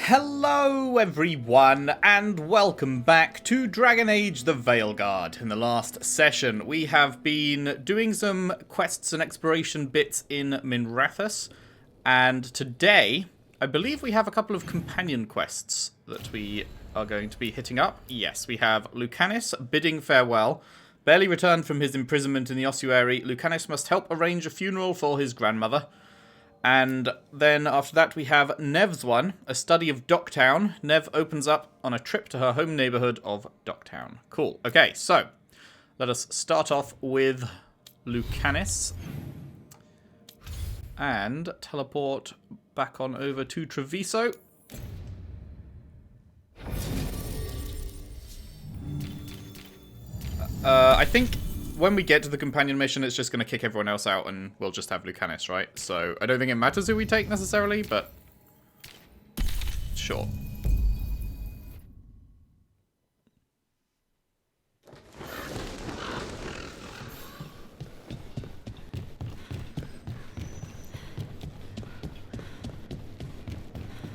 Hello everyone, and welcome back to Dragon Age the Veilguard. In the last session, we have been doing some quests and exploration bits in Minrathous, and today, I believe we have a couple of companion quests that we are going to be hitting up. Yes, we have Lucanus bidding farewell. Barely returned from his imprisonment in the ossuary, Lucanus must help arrange a funeral for his grandmother. And then after that we have Nev's one, a study of Docktown. Nev opens up on a trip to her home neighborhood of Docktown. Cool. Okay, so let us start off with Lucanus and teleport back on over to Treviso. I think when we get to the companion mission, it's just going to kick everyone else out and we'll just have Lucanus, right? So I don't think it matters who we take necessarily, but sure.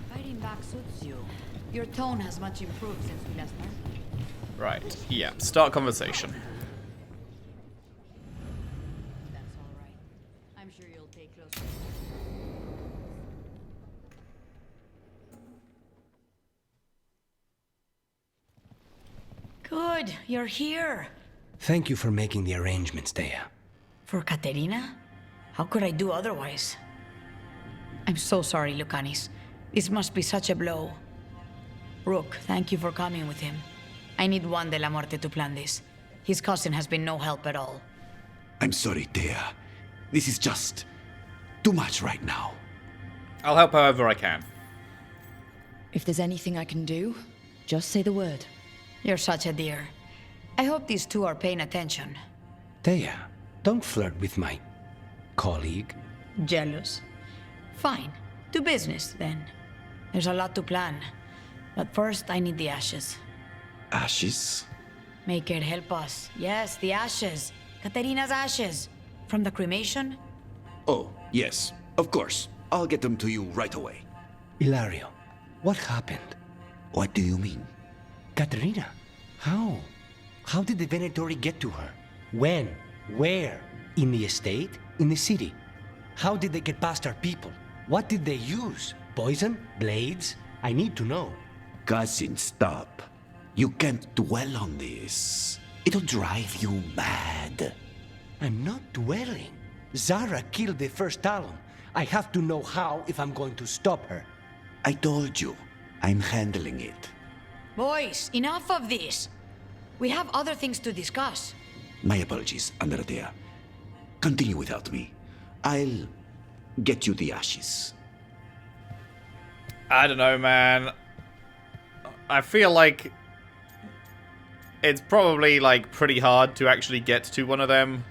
Fighting back suits you. Your tone has much improved since we last met. Right, yeah. Start conversation. That's all right. I'm sure you'll pay close. Good, you're here. Thank you for making the arrangements, Thea. For Katerina? How could I do otherwise? I'm so sorry, Lucanis. This must be such a blow. Rook, thank you for coming with him. I need Juan de la Muerte to plan this. His cousin has been no help at all. I'm sorry, Thea. This is just too much right now. I'll help however I can. If there's anything I can do, just say the word. You're such a dear. I hope these two are paying attention. Thea, don't flirt with my colleague. Jealous? Fine. To business, then. There's a lot to plan. But first, I need the ashes. Ashes? Make it help us. Yes, the ashes. Katerina's ashes. From the cremation? Oh, yes, of course. I'll get them to you right away. Ilario, what happened? What do you mean? Katerina, how? How did the Venatori get to her? When? Where? In the estate? In the city? How did they get past our people? What did they use? Poison? Blades? I need to know. Cousin, stop. You can't dwell on this. It'll drive you mad. I'm not dwelling. Zara killed the first Talon. I have to know how if I'm going to stop her. I told you, I'm handling it. Boys, enough of this. We have other things to discuss. My apologies, Andrea. Continue without me. I'll get you the ashes. I don't know, man. I feel like it's probably like pretty hard to actually get to one of them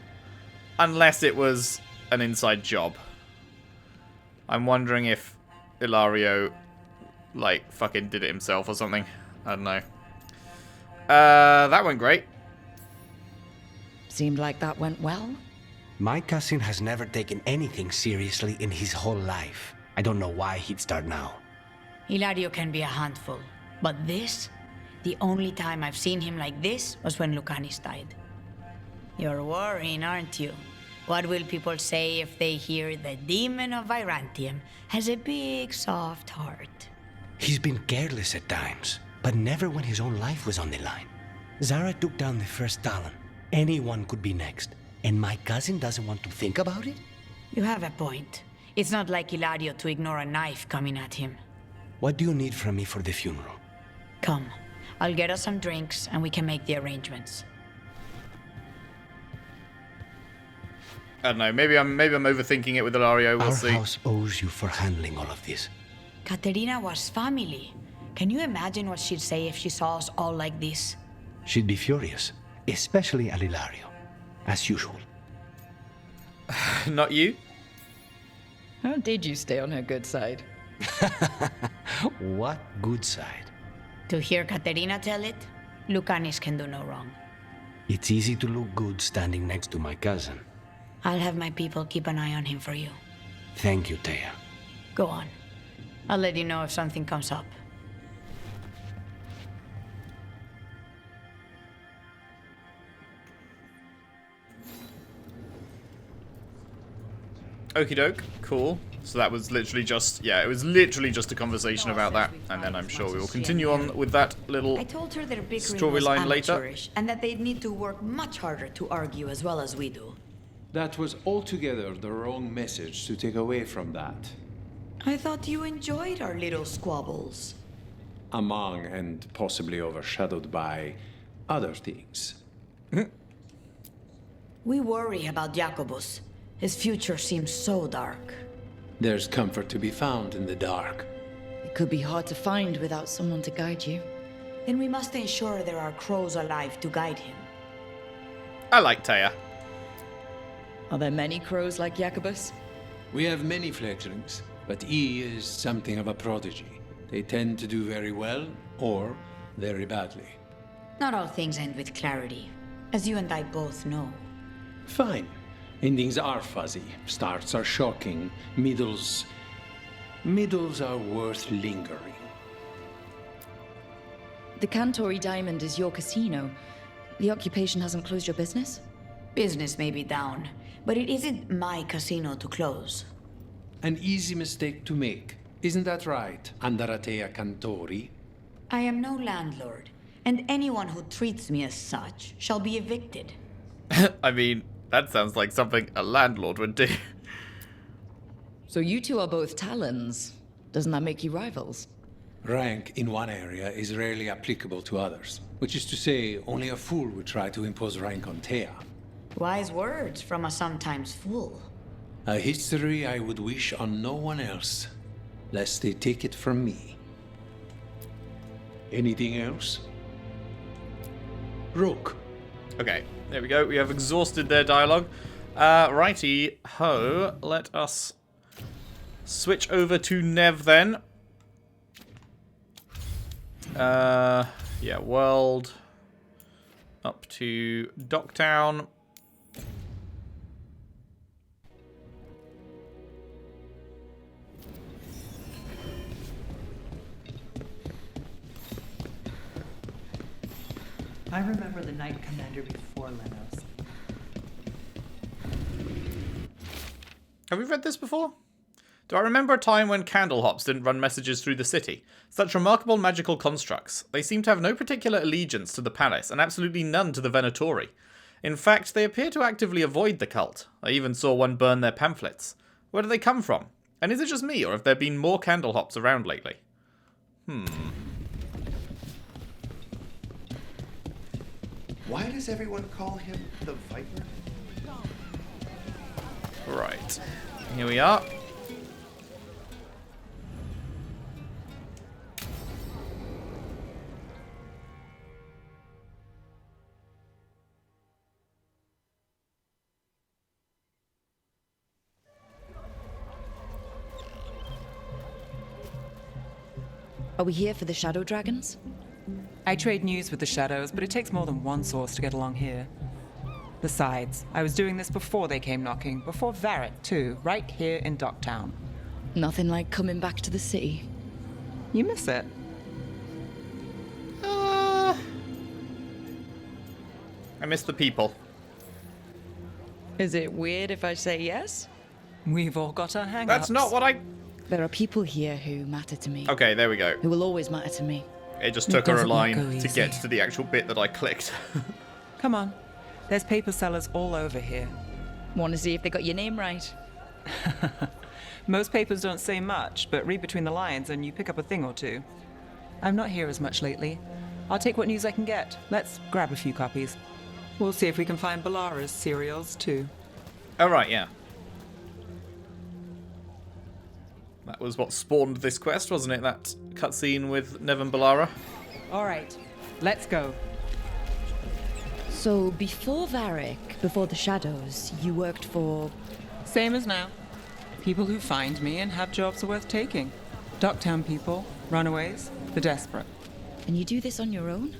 unless it was an inside job. I'm wondering if Ilario like fucking did it himself or something. I don't know. That went great. Seemed like that went well. My cousin has never taken anything seriously in his whole life. I don't know why he'd start now. Hilario can be a handful. But this? The only time I've seen him like this was when Lucanis died. You're worrying, aren't you? What will people say if they hear the demon of Virantium has a big, soft heart? He's been careless at times, but never when his own life was on the line. Zara took down the first Talon. Anyone could be next. And my cousin doesn't want to think about it? You have a point. It's not like Hilario to ignore a knife coming at him. What do you need from me for the funeral? Come. I'll get us some drinks and we can make the arrangements. I don't know. Maybe I'm overthinking it with Ilario. We'll Our see. house owes you for handling all of this. Katerina was family. Can you imagine what she'd say if she saw us all like this? She'd be furious, especially at Ilario, as usual. Not you? How did you stay on her good side? What good side? To hear Katerina tell it, Lucanis can do no wrong. It's easy to look good standing next to my cousin. I'll have my people keep an eye on him for you. Thank you, Thea. Go on. I'll let you know if something comes up. Okie doke, cool. So that was literally just, yeah, it was literally just a conversation about that, and then I'm sure we will continue on with that little I told her their bickering storyline was later. amateurish, and that they'd need to work much harder to argue as well as we do. That was altogether the wrong message to take away from that. I thought you enjoyed our little squabbles. Among and possibly overshadowed by other things. We worry about Jacobus. His future seems so dark. There's comfort to be found in the dark. It could be hard to find without someone to guide you. Then we must ensure there are crows alive to guide him. I like Taya. Are there many crows like Jacobus? We have many fledglings, but he is something of a prodigy. They tend to do very well, or very badly. Not all things end with clarity, as you and I both know. Fine. Endings are fuzzy. Starts are shocking. Middles are worth lingering. The Cantori Diamond is your casino. The occupation hasn't closed your business? Business may be down, but it isn't my casino to close. An easy mistake to make. Isn't that right, Andaratea Cantori? I am no landlord, and anyone who treats me as such shall be evicted. I mean, that sounds like something a landlord would do. So you two are both Talons. Doesn't that make you rivals? Rank in one area is rarely applicable to others, which is to say, only a fool would try to impose rank on Thea. Wise words from a sometimes fool. A history I would wish on no one else, lest they take it from me. Anything else? Rook. Okay, there we go. We have exhausted their dialogue. Righty ho. Let us switch over to Nev then. Yeah, world. Up to Docktown. I remember the Knight Commander before Lenos. Have we read this before? Do I remember a time when candlehops didn't run messages through the city? Such remarkable magical constructs. They seem to have no particular allegiance to the palace, and absolutely none to the Venatori. In fact, they appear to actively avoid the cult. I even saw one burn their pamphlets. Where do they come from? And is it just me, or have there been more candlehops around lately? Why does everyone call him the Viper? Right. Here we are. Are we here for the Shadow Dragons? I trade news with the Shadows, but it takes more than one source to get along here. Besides, I was doing this before they came knocking, before Varric too, right here in Docktown. Nothing like coming back to the city. You miss it. I miss the people. Is it weird if I say yes? We've all got our hang-ups. That's not what I... There are people here who matter to me. Okay, there we go. Who will always matter to me. It just took her a doesn't line go to easy. get to the actual bit that I clicked. Come on. There's paper sellers all over here. Want to see if they got your name right? Most papers don't say much, but read between the lines and you pick up a thing or two. I'm not here as much lately. I'll take what news I can get. Let's grab a few copies. We'll see if we can find Balara's serials too. Oh, right, yeah. That was what spawned this quest, wasn't it? That cutscene with Nev and Balara. All right, let's go. So, before Varric, before the Shadows, you worked for... Same as now. People who find me and have jobs worth taking. Docktown people, runaways, the desperate. And you do this on your own?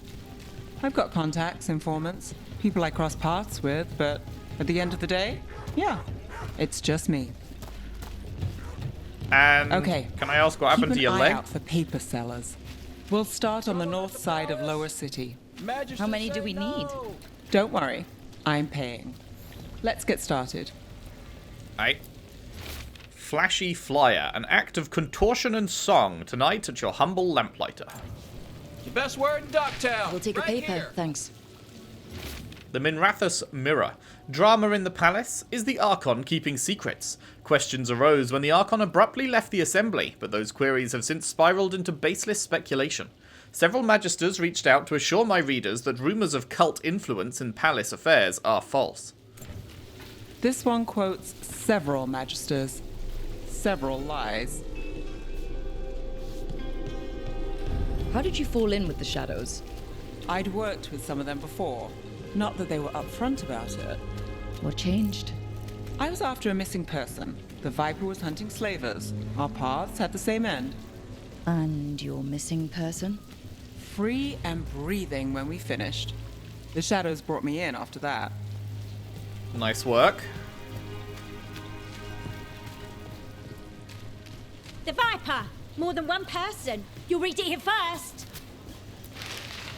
I've got contacts, informants, people I cross paths with, but at the end of the day, yeah, it's just me. And Okay. can I ask what happened to Keep your an eye leg? out for paper sellers. We'll start on the north side of Lower City. How many do we need? Don't worry, I'm paying. Let's get started. Right. Flashy Flyer, an act of contortion and song tonight at your humble lamplighter. The best word in Ducktown. We'll take a right paper, here. thanks. The Minrathous Mirror. Drama in the palace? Is the Archon keeping secrets? Questions arose when the Archon abruptly left the assembly, but those queries have since spiraled into baseless speculation. Several magisters reached out to assure my readers that rumours of cult influence in palace affairs are false. This one quotes several magisters. Several lies. How did you fall in with the shadows? I'd worked with some of them before. Not that they were upfront about it. What changed? I was after a missing person. The Viper was hunting slavers. Our paths had the same end. And your missing person? Free and breathing when we finished. The shadows brought me in after that. Nice work. The Viper! More than one person. You'll read it here first.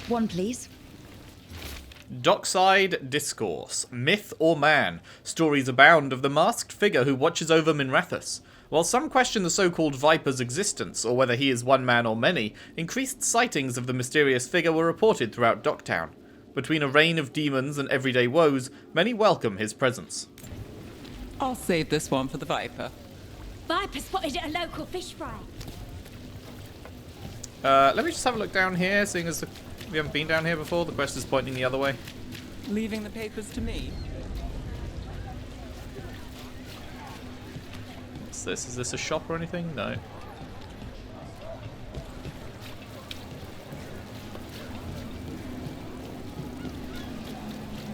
One, please. Dockside Discourse. Myth or man? Stories abound of the masked figure who watches over Minrathous. While some question the so-called Viper's existence, or whether he is one man or many, increased sightings of the mysterious figure were reported throughout Docktown. Between a reign of demons and everyday woes, many welcome his presence. I'll save this one for the Viper. Viper spotted at a local fish fry. Let me just have a look down here, seeing as we haven't been down here before. The quest is pointing the other way. Leaving the papers to me. What's this? Is this a shop or anything? No.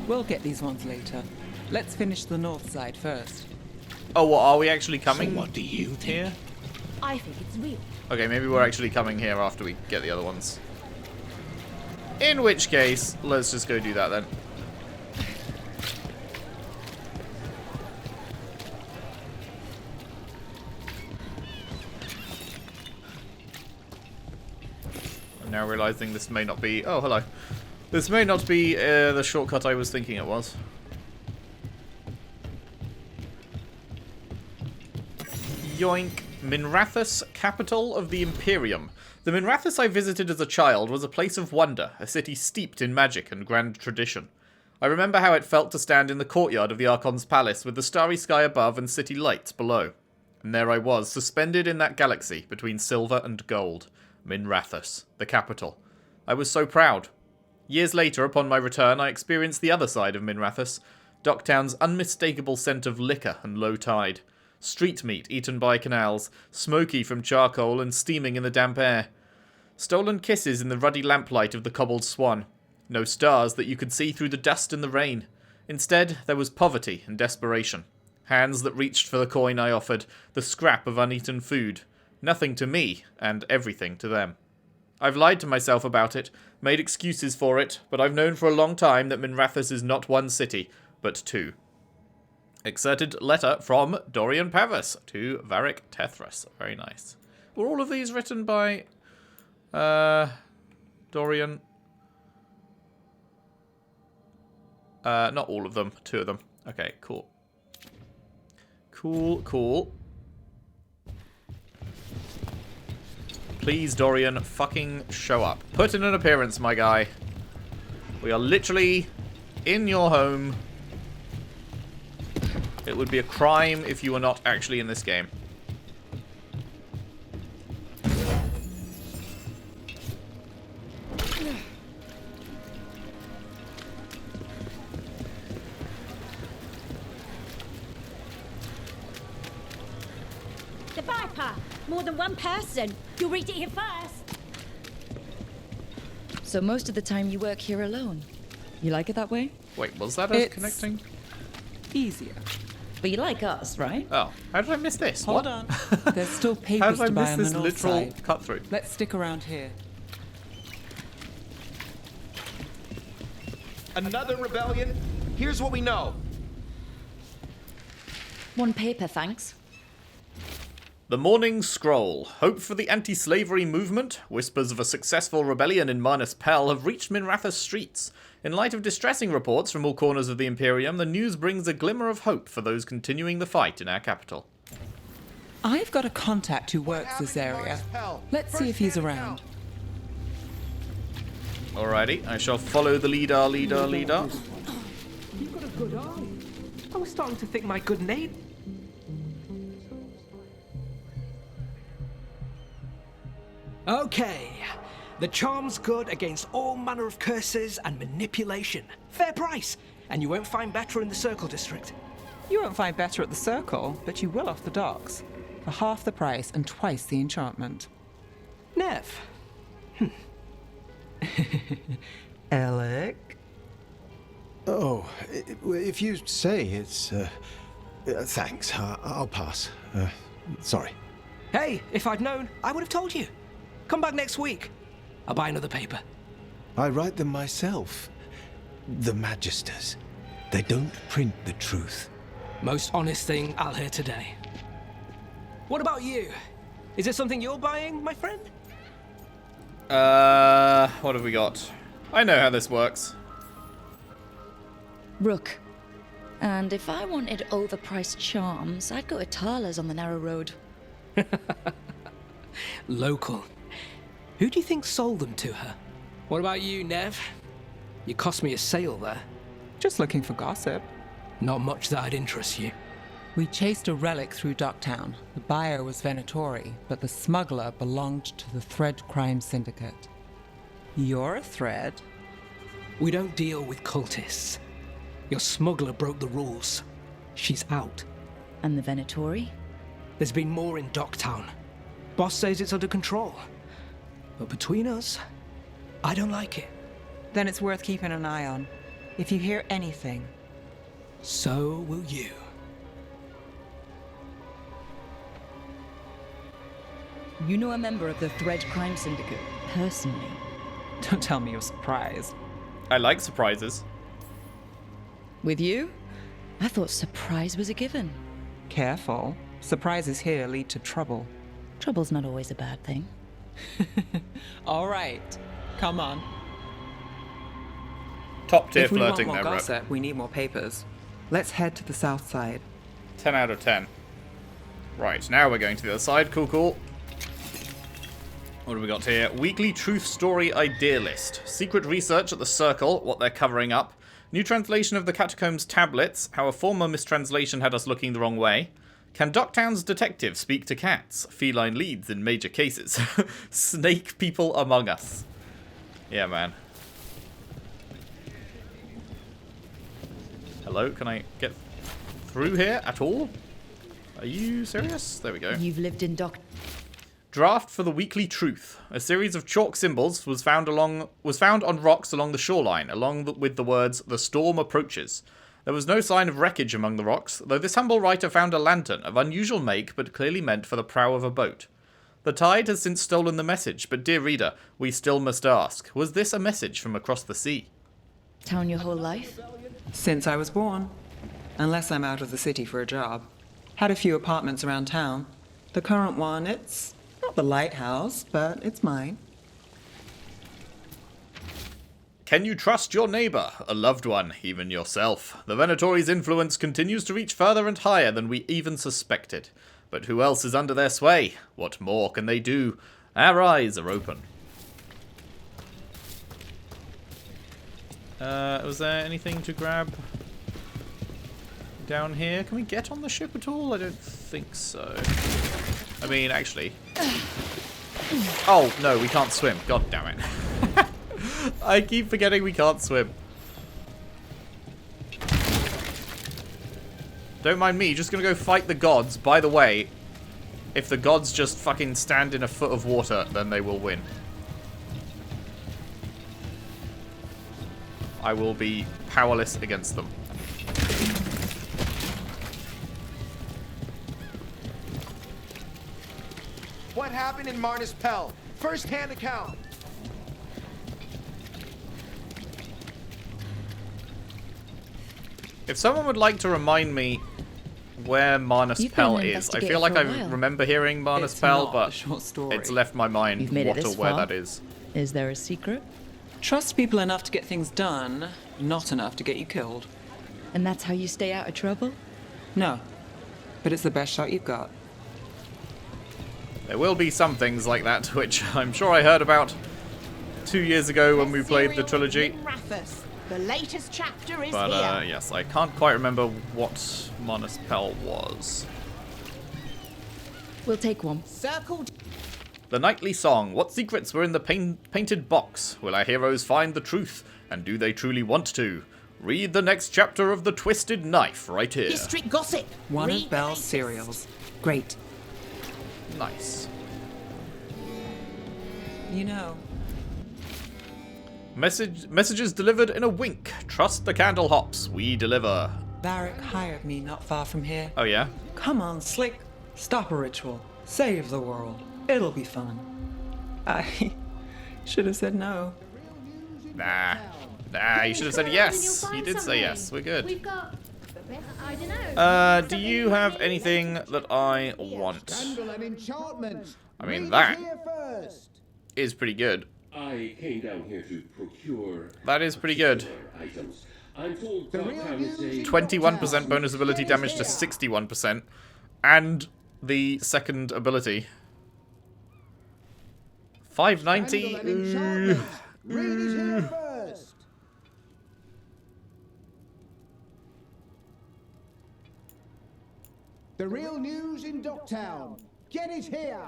We'll get these ones later. Let's finish the north side first. Oh, what, are we actually coming? So what do you think? Here? I think it's real. Okay, maybe we're actually coming here after we get the other ones. In which case, let's just go do that then. I'm now realizing this may not be... Oh, hello. This may not be the shortcut I was thinking it was. Yoink. Minrathous, capital of the Imperium. The Minrathous I visited as a child was a place of wonder, a city steeped in magic and grand tradition. I remember how it felt to stand in the courtyard of the Archon's palace with the starry sky above and city lights below. And there I was, suspended in that galaxy between silver and gold. Minrathous, the capital. I was so proud. Years later, upon my return, I experienced the other side of Minrathous, Docktown's unmistakable scent of liquor and low tide. Street meat eaten by canals, smoky from charcoal and steaming in the damp air. Stolen kisses in the ruddy lamplight of the cobbled Swan. No stars that you could see through the dust and the rain. Instead, there was poverty and desperation. Hands that reached for the coin I offered, the scrap of uneaten food. Nothing to me, and everything to them. I've lied to myself about it, made excuses for it, but I've known for a long time that Minrathous is not one city, but two. Excerpted letter from Dorian Pavus to Varric Tethras. Very nice. Were all of these written by Dorian? Not all of them. Two of them. Okay, cool. Cool. Please, Dorian, fucking show up. Put in an appearance, my guy. We are literally in your home. It would be a crime if you were not actually in this game. The Viper! More than one person. You'll read it here first. So most of the time you work here alone. You like it that way? Wait, was that us connecting? Easier. But you like us, right? Oh, how did I miss this? Hold What? on. There's still How papers did I to buy miss on the this north literal side. cut through? Let's stick around here. Another rebellion? Here's what we know. One paper, thanks. The Morning Scroll. Hope for the anti-slavery movement. Whispers of a successful rebellion in Marnus Pel have reached Minrathous streets. In light of distressing reports from all corners of the Imperium, the news brings a glimmer of hope for those continuing the fight in our capital. I've got a contact who works this area. Let's see if he's around. Alrighty, I shall follow the leader. You've got a good eye. I was starting to think my good name. Okay. The charm's good against all manner of curses and manipulation. Fair price. And you won't find better in the Circle District. You won't find better at the Circle, but you will off the docks. For half the price and twice the enchantment. Nev. Alec? Oh, if you say it's... thanks, I'll pass. Sorry. Hey, if I'd known, I would have told you. Come back next week. I'll buy another paper. I write them myself. The Magisters. They don't print the truth. Most honest thing I'll hear today. What about you? Is there something you're buying, my friend? What have we got? I know how this works. Rook. And if I wanted overpriced charms, I'd go to Tala's on the narrow road. Local. Who do you think sold them to her? What about you, Nev? You cost me a sale there. Just looking for gossip. Not much that'd interest you. We chased a relic through Docktown. The buyer was Venatori, but the smuggler belonged to the Thread Crime Syndicate. You're a Thread? We don't deal with cultists. Your smuggler broke the rules. She's out. And the Venatori? There's been more in Docktown. Boss says it's under control. But between us, I don't like it. Then it's worth keeping an eye on. If you hear anything. So will you. You know a member of the Thread Crime Syndicate, personally? Don't tell me you're surprised. I like surprises. With you? I thought surprise was a given. Careful. Surprises here lead to trouble. Trouble's not always a bad thing. All right. Come on. Top tier If we want flirting more there, Rook. gossip, we need more papers. Let's head to the south side. 10 out of 10. Right, now we're going to the other side. Cool, cool. What have we got here? Weekly Truth Story Idea List. Secret research at the Circle, what they're covering up. New translation of the Catacombs tablets, how a former mistranslation had us looking the wrong way. Can Docktown's detective speak to cats? Feline leads in major cases. Snake people among us. Yeah, man. Hello, can I get through here at all? Are you serious? There we go. You've lived in Draft for the Weekly Truth. A series of chalk symbols was found on rocks along the shoreline, with the words, "The storm approaches." There was no sign of wreckage among the rocks, though this humble writer found a lantern, of unusual make, but clearly meant for the prow of a boat. The tide has since stolen the message, but dear reader, we still must ask, was this a message from across the sea? town your whole life? Since I was born. Unless I'm out of the city for a job. Had a few apartments around town. The current one, it's not the lighthouse, but it's mine. Can you trust your neighbor, a loved one, even yourself? The Venatori's influence continues to reach further and higher than we even suspected. But who else is under their sway? What more can they do? Our eyes are open. Was there anything to grab down here? Can we get on the ship at all? I don't think so. I mean, actually... Oh, no, we can't swim. God damn it. I keep forgetting we can't swim. Don't mind me, just gonna go fight the gods. By the way, if the gods just fucking stand in a foot of water, then they will win. I will be powerless against them. What happened in Marnus Pell? First-hand account. If someone would like to remind me where Marnus Pell is, I feel like I remember hearing Marnus Pell, but it's left my mind what or where that is. Is there a secret? Trust people enough to get things done, not enough to get you killed. And that's how you stay out of trouble? No, but it's the best shot you've got. There will be some things like that, which I'm sure I heard about 2 years ago when we played the trilogy. The latest chapter is But here. yes, I can't quite remember what Monospell was. We'll take one. Circled. The Nightly Song. What secrets were in the painted box? Will our heroes find the truth? And do they truly want to? Read the next chapter of The Twisted Knife right here. District gossip. One Read of Belle's cereals. Great. Nice. You know. Messages delivered in a wink. Trust the candle hops. We deliver. Varric hired me not far from here. Oh, yeah? Come on, Slick. Stop a ritual. Save the world. It'll be fun. I should have said no. Nah. Nah, you should have said yes. You did say yes. We're good. We've got... I don't know. Do you have anything that I want? I mean, that is pretty good. I came down here to procure... That is pretty good. items. I'm told Dogtown is a... 21% bonus ability damage to 61%. And the second ability. 590? Ooh. The real news in Dogtown. Get it here.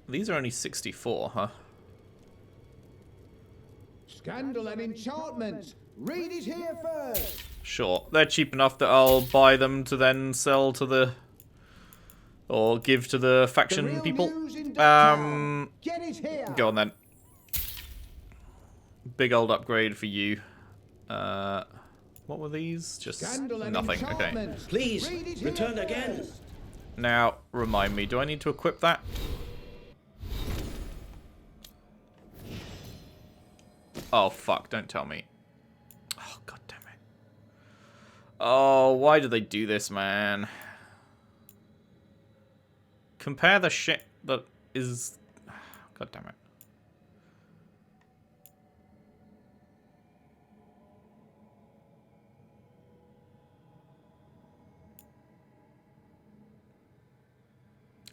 These are only 64, huh? Scandal and enchantment. Read it here first. Sure. They're cheap enough that I'll buy them to then sell to the... or give to the faction people. Get it here. Go on then. Big old upgrade for you. What were these? Just nothing. Okay. Please, return again. Now, remind me, do I need to equip that? Oh, fuck, don't tell me. Oh, god damn it. Oh, why do they do this, man? Compare the shit that is... God damn it.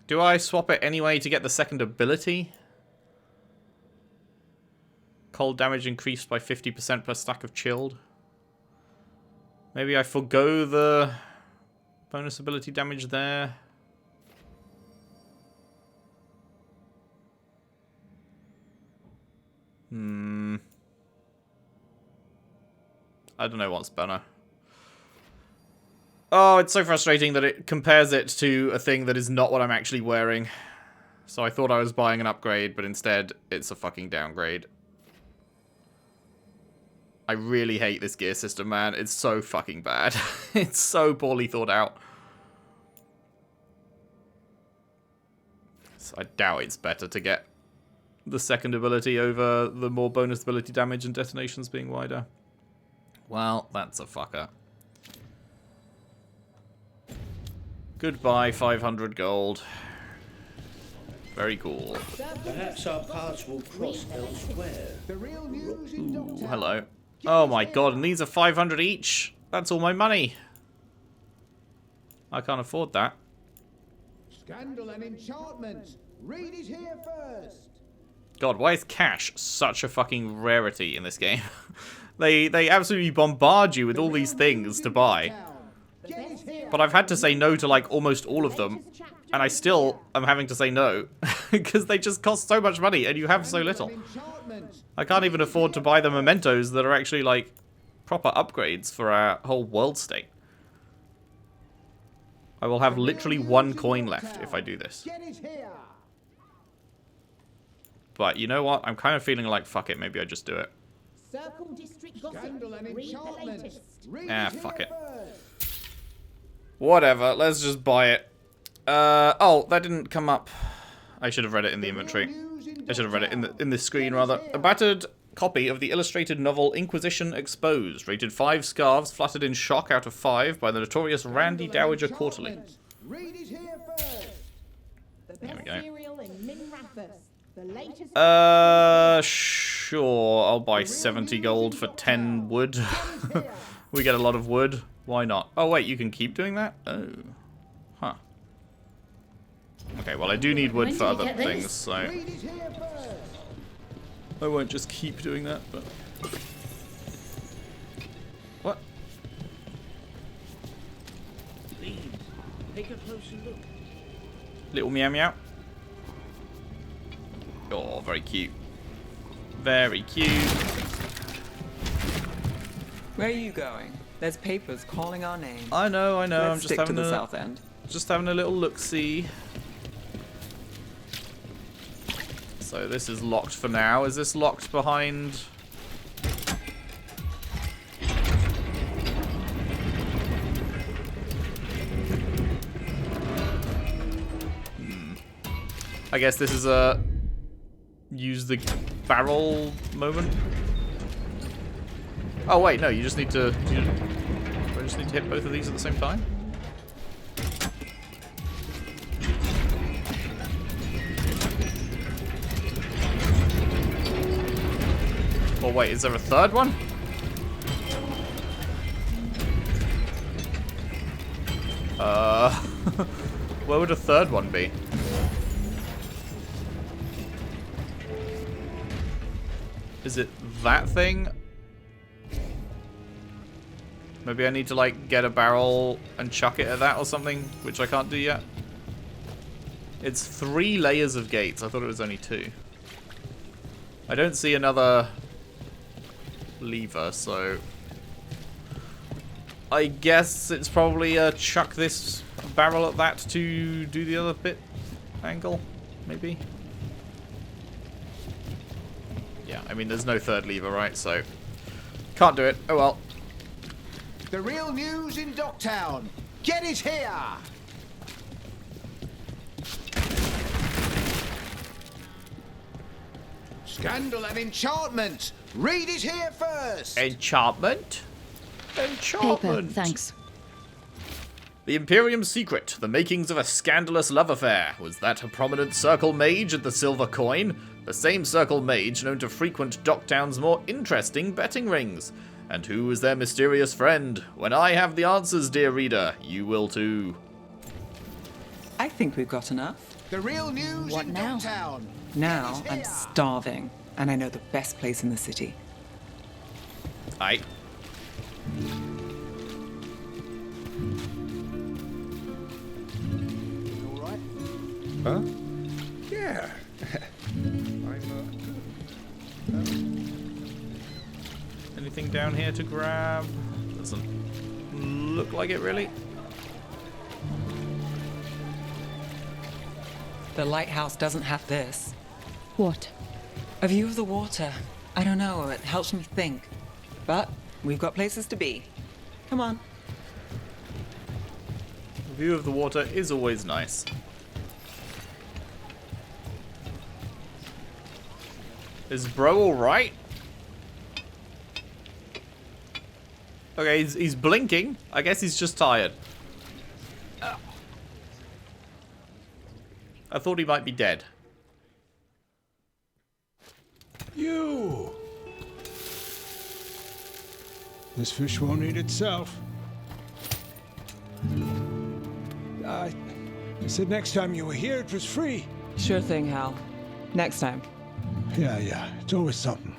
Do I swap it anyway to get the second ability? Cold damage increased by 50% per stack of chilled. Maybe I forgo the bonus ability damage there. I don't know what's better. Oh, it's so frustrating that it compares it to a thing that is not what I'm actually wearing. So I thought I was buying an upgrade, but instead it's a fucking downgrade. I really hate this gear system, man. It's so fucking bad. It's so poorly thought out. So I doubt it's better to get the second ability over the more bonus ability damage and detonations being wider. Well, that's a fucker. Goodbye, 500 gold. Very cool. Perhaps our paths will cross elsewhere. Ooh, hello. Oh my god, and these are 500 each? That's all my money. I can't afford that. Scandal and enchantment. Read it here first. God, why is cash such a fucking rarity in this game? They absolutely bombard you with all these things to buy. But I've had to say no to like almost all of them. And I still am having to say no. Because they just cost so much money and you have so little. I can't even afford to buy the mementos that are actually like proper upgrades for our whole world state. I will have literally 1 coin left if I do this. But you know what? I'm kind of feeling like fuck it, maybe I just do it. Circle district gossip. Read the latest. Ah, fuck it. Whatever, let's just buy it. Oh, that didn't come up. I should have read it in the inventory. I should have read it in the screen, rather. A battered copy of the illustrated novel Inquisition Exposed, rated 5 scarves, fluttered in shock out of 5 by the notorious Randy Dowager Quarterly. There we go. Sure, I'll buy 70 gold for 10 wood. We get a lot of wood. Why not? Oh, wait, you can keep doing that? Oh. Huh. Okay, well I do need wood When for did we other get things, this? so Reed is here first. I won't just keep doing that, but... What? Please, take a closer look. Little meow meow. Oh, very cute. Very cute. Where are you going? There's papers calling our name. I know, I know. Let's I'm just stick having to the a south end. just having a little look-see. So this is locked for now. Is this locked behind? I guess this is a use the barrel moment. Oh wait, no, you just need to. Do I just need to hit both of these at the same time? Oh wait, is there a third one? Where would a third one be? Is it that thing? Maybe I need to like get a barrel and chuck it at that or something, which I can't do yet. It's 3 layers of gates. I thought it was only 2. I don't see another lever, so I guess it's probably chuck this barrel at that to do the other bit angle, maybe. Yeah, I mean, there's no third lever, right? So, can't do it. Oh well. The real news in Docktown. Get it here! Scandal and enchantment. Reed is here first. Enchantment? Enchantment. Paper, thanks. The Imperium's secret, the makings of a scandalous love affair. Was that a prominent Circle Mage at the Silver Coin? The same Circle Mage known to frequent Docktown's more interesting betting rings. And who is their mysterious friend? When I have the answers, dear reader, you will too. I think we've got enough. The real news What in now? Docktown. Now Get it I'm here. starving, and I know the best place in the city. Aye. All right. Huh? Yeah. Anything down here to grab? Doesn't look like it, really. The lighthouse doesn't have this. What? A view of the water. I don't know, it helps me think. But we've got places to be. Come on. The view of the water is always nice. Is bro alright? Okay, he's blinking. I guess he's just tired. I thought he might be dead. You! This fish won't eat itself. I said next time you were here it was free. Sure thing, Hal. Next time. Yeah, it's always something.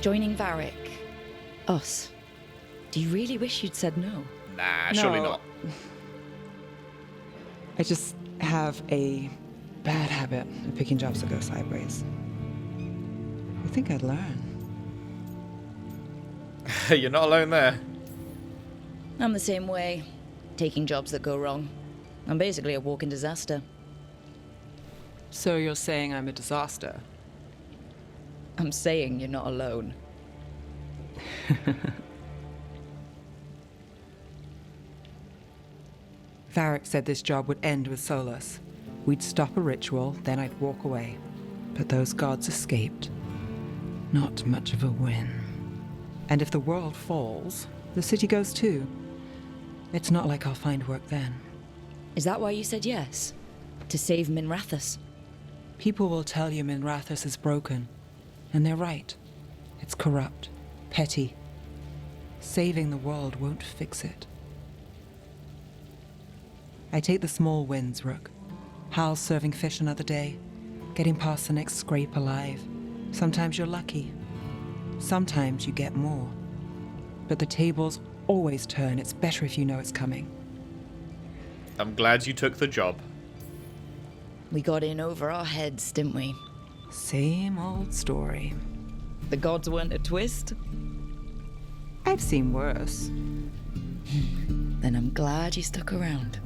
Joining Varric. Us. Do you really wish you'd said no? Nah, surely No. not. I just have a bad habit of picking jobs that go sideways. I think I'd learn. You're not alone there. I'm the same way. Taking jobs that go wrong. I'm basically a walking disaster. So you're saying I'm a disaster? I'm saying you're not alone. Varric said this job would end with Solus. We'd stop a ritual, then I'd walk away. But those gods escaped. Not much of a win. And if the world falls, the city goes too. It's not like I'll find work then. Is that why you said yes? To save Minrathous? People will tell you Minrathous is broken. And they're right. It's corrupt. Petty. Saving the world won't fix it. I take the small wins, Rook. Hal's serving fish another day. Getting past the next scrape alive. Sometimes you're lucky. Sometimes you get more. But the tables always turn. It's better if you know it's coming. I'm glad you took the job. We got in over our heads, didn't we? Same old story. The gods weren't a twist? I've seen worse. Then I'm glad you stuck around.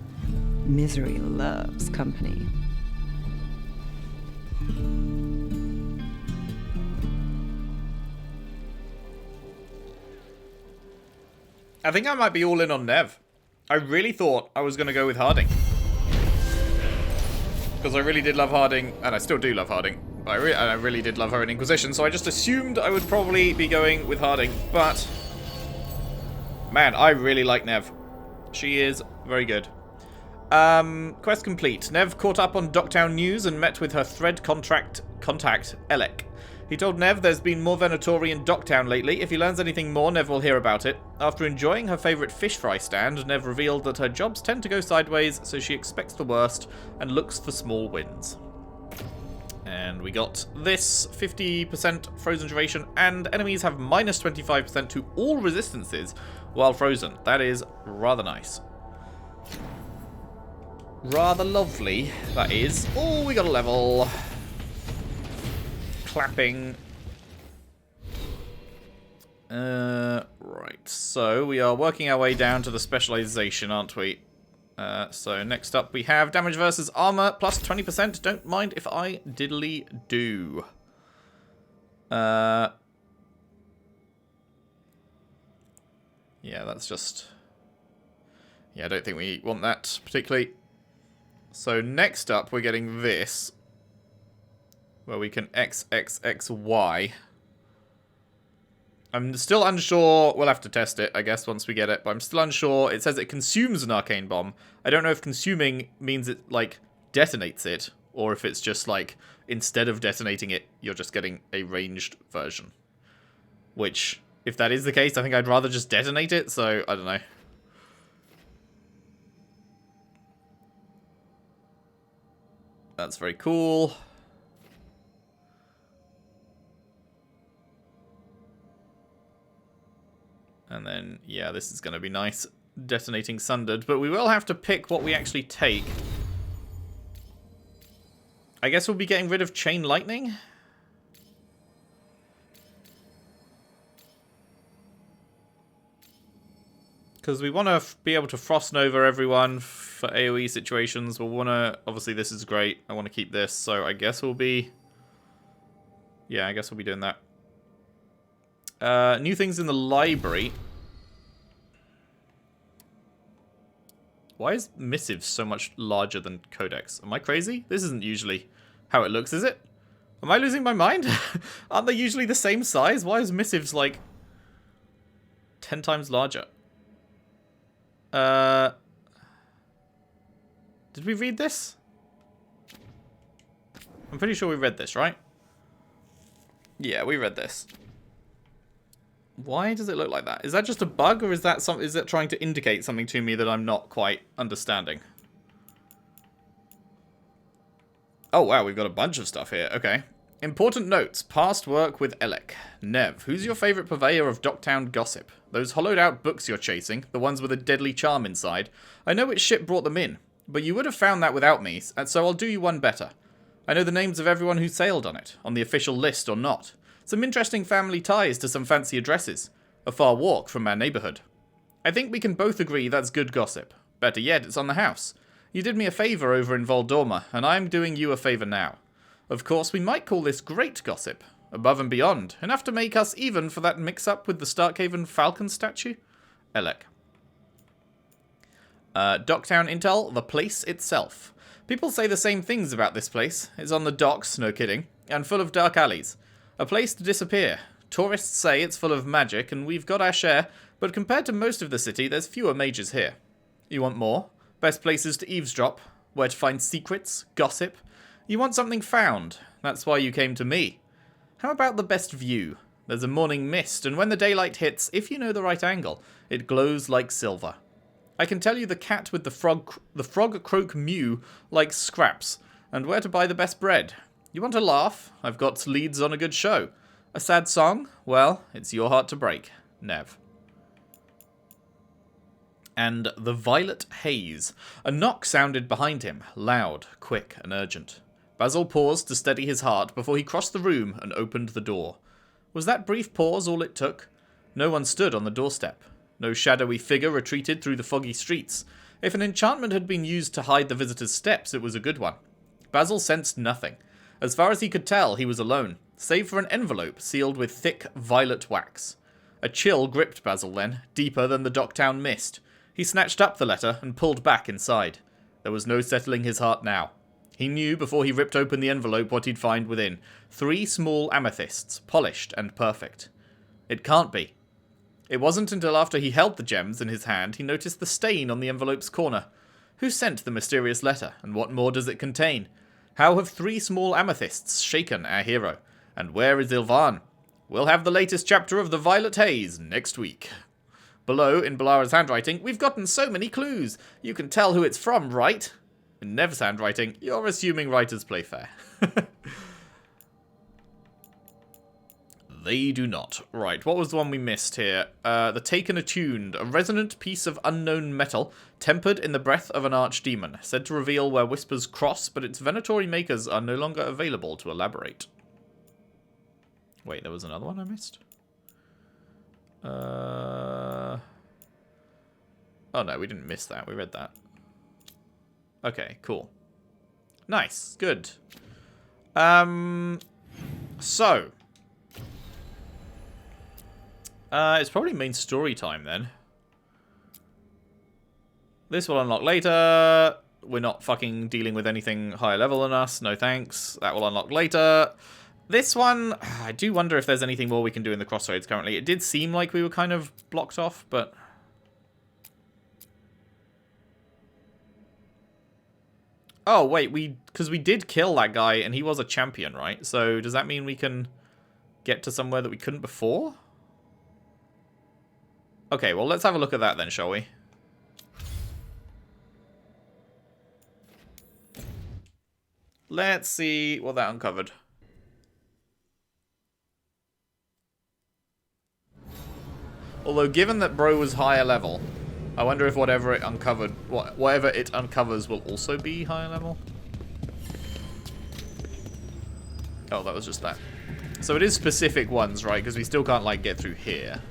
Misery loves company. I think I might be all in on Nev. I really thought I was going to go with Harding. Because I really did love Harding, and I still do love Harding. But I really did love her in Inquisition, so I just assumed I would probably be going with Harding. But, man, I really like Nev. She is very good. Quest complete. Nev caught up on Docktown news and met with her thread contact, Elec. He told Nev there's been more Venatori in Docktown lately. If he learns anything more, Nev will hear about it. After enjoying her favourite fish fry stand, Nev revealed that her jobs tend to go sideways, so she expects the worst and looks for small wins. And we got this, 50% frozen duration, and enemies have minus 25% to all resistances while frozen. That is rather nice. Rather lovely, that is. Oh, we got a level. Clapping. Right, so we are working our way down to the specialization, aren't we? So next up we have damage versus armor, plus 20%. Don't mind if I diddly do. Yeah, that's just... Yeah, I don't think we want that particularly. So next up we're getting this, where we can XXXY. I'm still unsure. We'll have to test it, I guess, once we get it. But I'm still unsure. It says it consumes an arcane bomb. I don't know if consuming means it, like, detonates it. Or if it's just, like, instead of detonating it, you're just getting a ranged version. Which, if that is the case, I think I'd rather just detonate it. So, I don't know. That's very cool. And then, yeah, this is going to be nice, detonating Sundered. But we will have to pick what we actually take. I guess we'll be getting rid of Chain Lightning. Because we want to be able to Frost Nova everyone for AoE situations. We'll want to... Obviously, this is great. I want to keep this. So I guess we'll be... Yeah, I guess we'll be doing that. New things in the library. Why is Missive so much larger than Codex? Am I crazy? This isn't usually how it looks, is it? Am I losing my mind? Aren't they usually the same size? Why is Missives like 10 times larger? Did we read this? I'm pretty sure we read this, right? Yeah, we read this. Why does it look like that? Is that just a bug, or is that is it trying to indicate something to me that I'm not quite understanding? Oh wow, we've got a bunch of stuff here. Okay. Important notes. Past work with Elec. Nev, who's your favourite purveyor of Docktown gossip? Those hollowed out books you're chasing, the ones with a deadly charm inside. I know which ship brought them in, but you would have found that without me, so I'll do you one better. I know the names of everyone who sailed on it, on the official list or not. Some interesting family ties to some fancy addresses. A far walk from our neighbourhood. I think we can both agree that's good gossip. Better yet, it's on the house. You did me a favour over in Voldorma, and I'm doing you a favour now. Of course, we might call this great gossip. Above and beyond. Enough to make us even for that mix-up with the Starkhaven Falcon statue? Elec. Docktown Intel, the place itself. People say the same things about this place. It's on the docks, no kidding, and full of dark alleys. A place to disappear. Tourists say it's full of magic, and we've got our share, but compared to most of the city, there's fewer mages here. You want more? Best places to eavesdrop, where to find secrets, gossip. You want something found, that's why you came to me. How about the best view? There's a morning mist, and when the daylight hits, if you know the right angle, it glows like silver. I can tell you the cat with the frog croak mew like scraps, and where to buy the best bread. You want a laugh? I've got leads on a good show. A sad song? Well, it's your heart to break. Nev. And the violet haze. A knock sounded behind him, loud, quick, and urgent. Basil paused to steady his heart before he crossed the room and opened the door. Was that brief pause all it took? No one stood on the doorstep. No shadowy figure retreated through the foggy streets. If an enchantment had been used to hide the visitor's steps, it was a good one. Basil sensed nothing. As far as he could tell, he was alone, save for an envelope sealed with thick violet wax. A chill gripped Basil then, deeper than the Docktown mist. He snatched up the letter and pulled back inside. There was no settling his heart now. He knew before he ripped open the envelope what he'd find within. 3 small amethysts, polished and perfect. It can't be. It wasn't until after he held the gems in his hand he noticed the stain on the envelope's corner. Who sent the mysterious letter, and what more does it contain? How have 3 small amethysts shaken our hero? And where is Ilvan? We'll have the latest chapter of The Violet Haze next week. Below, in Balara's handwriting, we've gotten so many clues. You can tell who it's from, right? In Nev's handwriting, you're assuming writers play fair. They do not. Right, what was the one we missed here? The Taken Attuned, a resonant piece of unknown metal, tempered in the breath of an archdemon, said to reveal where whispers cross, but its venatory makers are no longer available to elaborate. Wait, there was another one I missed? Oh no, we didn't miss that. We read that. Okay, cool. Nice, good. So. It's probably main story time then. This will unlock later. We're not fucking dealing with anything higher level than us. No thanks. That will unlock later. This one, I do wonder if there's anything more we can do in the crossroads currently. It did seem like we were kind of blocked off, but... Oh, wait, because we did kill that guy and he was a champion, right? So does that mean we can get to somewhere that we couldn't before? Okay, well, let's have a look at that then, shall we? Let's see what that uncovered. Although, given that bro was higher level, I wonder if whatever it uncovered, whatever it uncovers will also be higher level. Oh, that was just that. So it is specific ones, right? Because we still can't, like, get through here.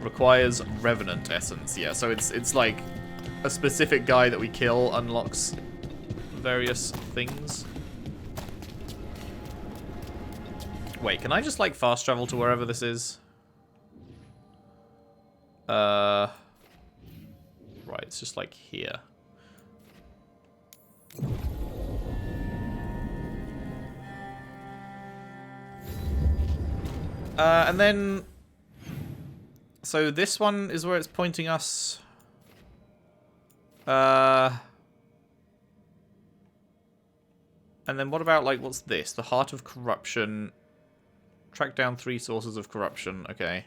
Requires Revenant Essence. Yeah, so it's like a specific guy that we kill unlocks various things. Wait, can I just, like, fast travel to wherever this is? Right, it's just, like, here. And then... So this one is where it's pointing us. And then what about, like, what's this? The Heart of Corruption. Track down 3 sources of corruption. Okay.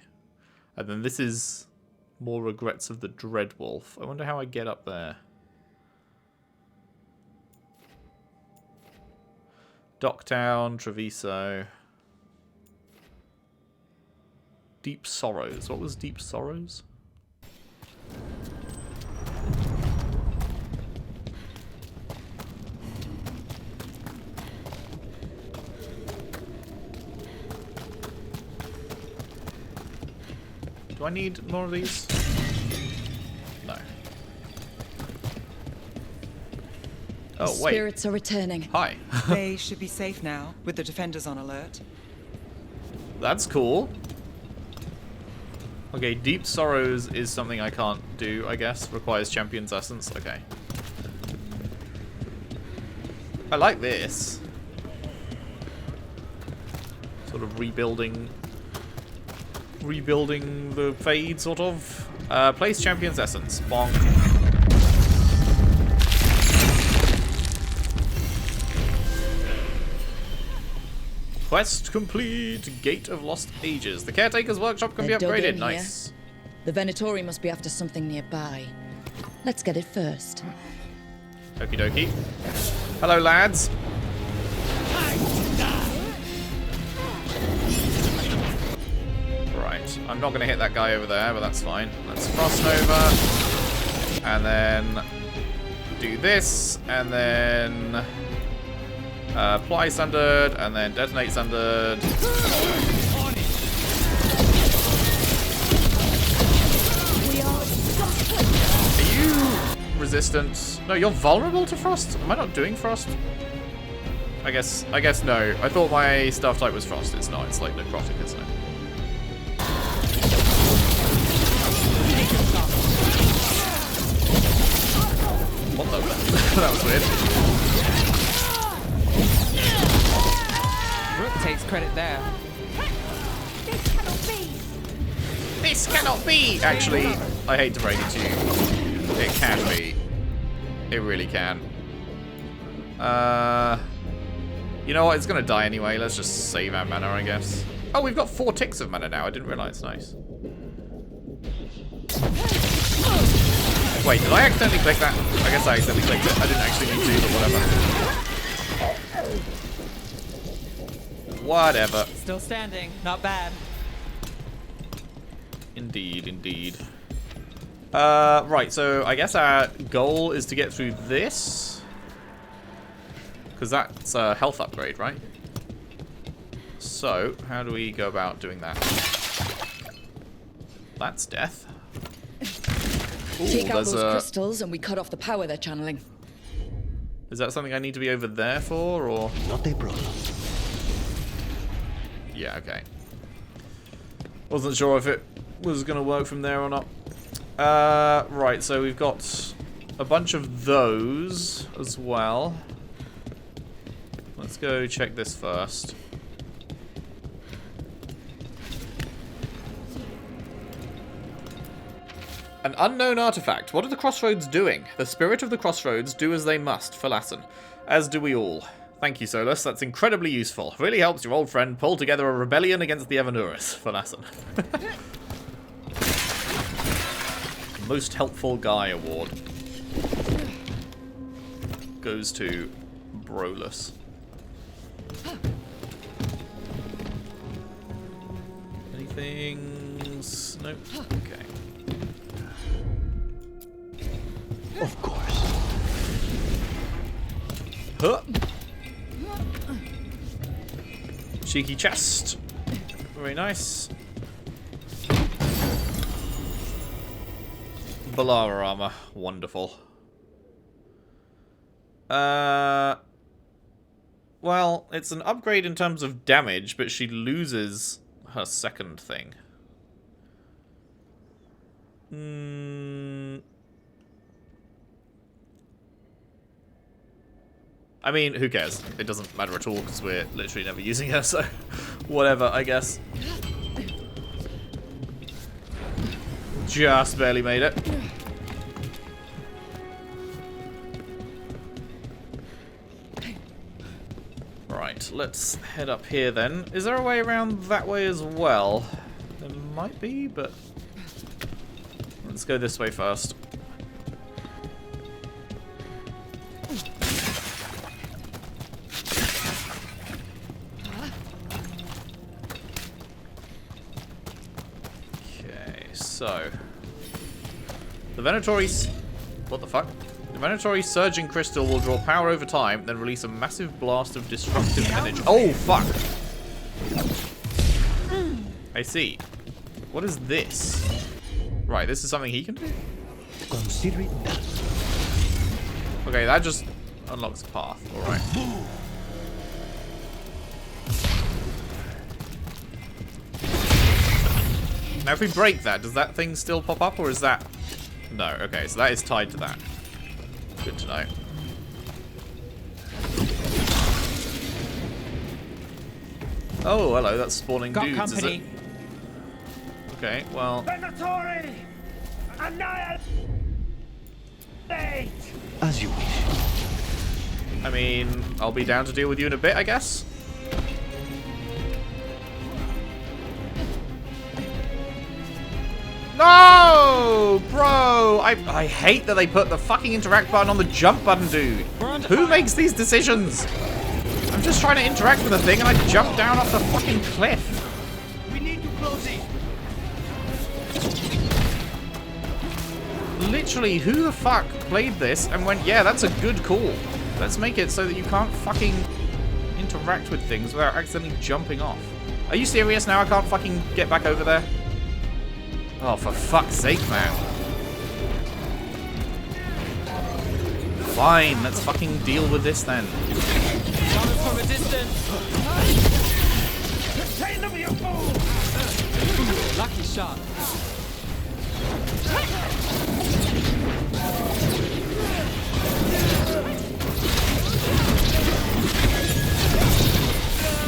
And then this is more regrets of the Dreadwolf. I wonder how I get up there. Docktown, Treviso. Deep Sorrows. What was Deep Sorrows? Do I need more of these? No. Oh, wait. Spirits are returning. Hi. They should be safe now, with the defenders on alert. That's cool. Okay, Deep Sorrows is something I can't do, I guess. Requires Champion's Essence. Okay. I like this. Sort of rebuilding the Fade, sort of. Place Champion's Essence. Bonk. Quest complete. Gate of Lost Ages. The Caretaker's Workshop can They're be dug upgraded. in Nice. here. The Venatori must be after something nearby. Let's get it first. Okie dokie. Hello, lads. Right. I'm not going to hit that guy over there, but that's fine. Let's Frost Nova. And then do this. And then apply Sundered. And then detonate Sundered. Are you resistant? No, you're vulnerable to frost? Am I not doing frost? I guess no. I thought my staff type was frost. It's not. It's like necrotic, isn't it? What the? That was weird. Rook takes credit there. This cannot be! This cannot be! Actually, I hate to break it to you. It can be. It really can. You know what? It's gonna die anyway. Let's just save our mana, I guess. Oh, we've got 4 ticks of mana now. I didn't realize. Nice. Wait, did I accidentally click that? I guess I accidentally clicked it. I didn't actually need to, but whatever. Whatever. Still standing. Not bad. Indeed, indeed. Right, so I guess our goal is to get through this. Because that's a health upgrade, right? So, how do we go about doing that? That's death. Ooh, Take out those crystals and we cut off the power they're channeling. Is that something I need to be over there for, or? Not a problem. Yeah, okay. Wasn't sure if it was going to work from there or not. Right, so we've got a bunch of those as well. Let's go check this first. An unknown artifact. What are the Crossroads doing? The spirit of the Crossroads do as they must for Lassen. As do we all. Thank you, Solus. That's incredibly useful. Really helps your old friend pull together a rebellion against the Evanuris for Lassen. Most Helpful Guy award goes to Brolus. Anything? Nope. Okay. Of course. Huh. Cheeky chest. Very nice. Balara armor. Wonderful. Well, it's an upgrade in terms of damage, but she loses her second thing. I mean, who cares? It doesn't matter at all because we're literally never using her, so whatever, I guess. Just barely made it. Right, let's head up here then. Is there a way around that way as well? There might be, but let's go this way first. So, the Venatori... What the fuck? The Venatori Surging Crystal will draw power over time, then release a massive blast of destructive energy. Oh, fuck! I see. What is this? Right, this is something he can do? Consider it done. Okay, that just unlocks a path. Alright. Now if we break that, does that thing still pop up, or is that... No, okay, so that is tied to that. Good to know. Oh, hello, that's spawning Got dudes, company. is it? Okay, well... Venatori! Annihilate! As you wish. I mean, I'll be down to deal with you in a bit, I guess? No! Bro! I hate that they put the fucking interact button on the jump button, dude. Who makes these decisions? I'm just trying to interact with the thing and I jump down off the fucking cliff. We need to close it. Literally, who the fuck played this and went, yeah, that's a good call. Let's make it so that you can't fucking interact with things without accidentally jumping off. Are you serious now? I can't fucking get back over there? Oh, for fuck's sake, man. Fine, let's fucking deal with this then. Coming from a distance. Contain them, you fool! Lucky shot.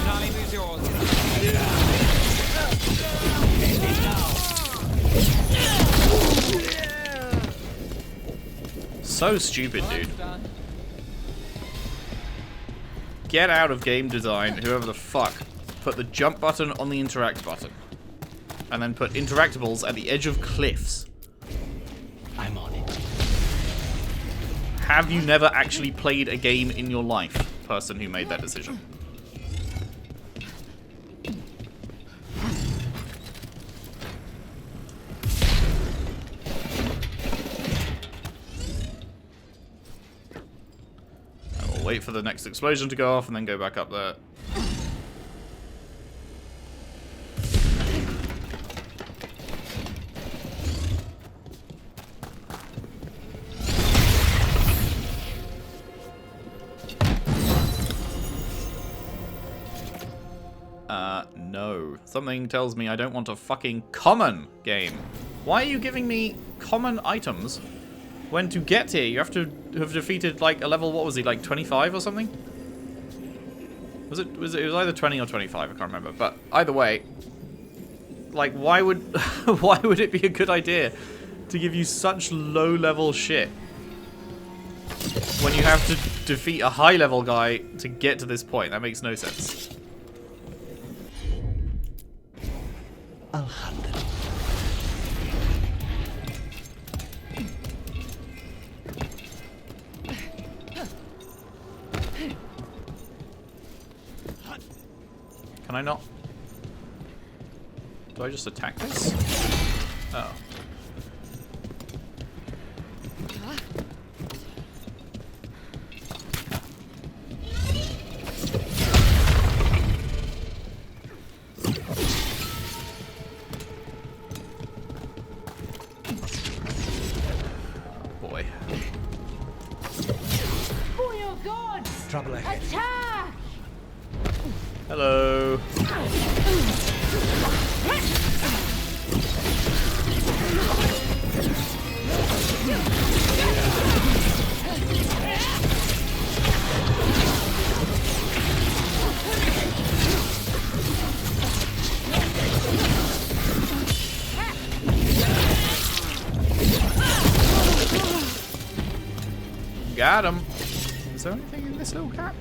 Charlie, who's yours? So stupid, dude. Get out of game design, whoever the fuck. Put the jump button on the interact button. And then put interactables at the edge of cliffs. I'm on it. Have you never actually played a game in your life, person who made that decision? I will wait for the next explosion to go off and then go back up there. No. Something tells me I don't want a fucking common game. Why are you giving me common items when to get here you have to have defeated like a level, what was he, like 25 or something? It was either 20 or 25, I can't remember. But either way, like why would why would it be a good idea to give you such low level shit when you have to defeat a high level guy to get to this point? That makes no sense. I'll handle it. Can I not? Do I just attack this? Oh. Boy. For your gods! Trouble ahead. Attack! Hello. Got him. Is there anything in this little cap?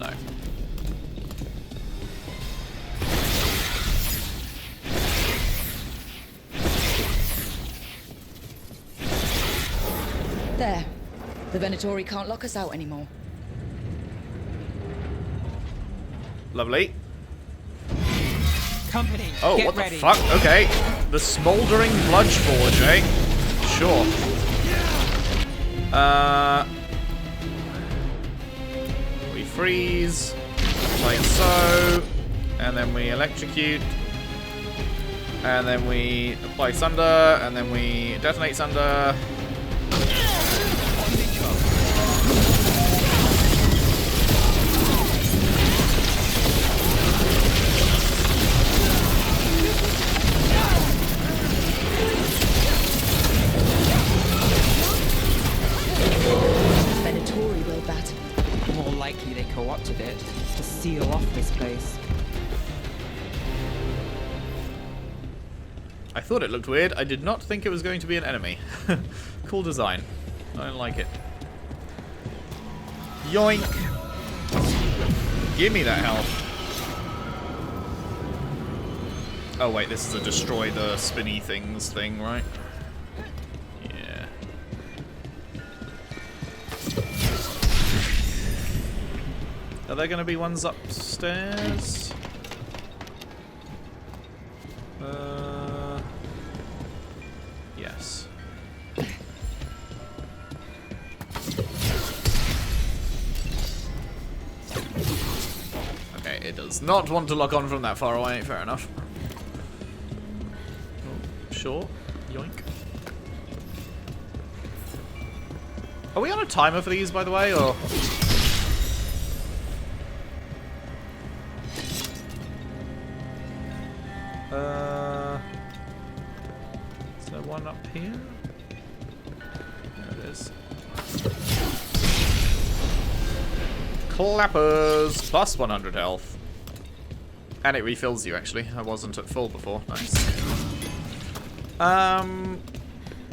No. There. The Venatori can't lock us out anymore. Lovely. Company, Oh, get what ready. the fuck? Okay. The smoldering bludge forge, eh? Sure. We freeze, like so, and then we electrocute, and then we apply sunder, and then we detonate sunder. Venatori will battle. More likely they co-opted it to seal off this place. I thought it looked weird. I did not think it was going to be an enemy. Cool design. I don't like it. Yoink! Give me that health. Oh wait, this is a destroy the spinny things thing, right? Yeah. Are there going to be ones upstairs? Yes. Okay, it does not want to lock on from that far away, fair enough. Oh, sure. Yoink. Are we on a timer for these, by the way, or...? Is there one up here? There it is. Clappers! Plus 100 health. And it refills you, actually. I wasn't at full before. Nice.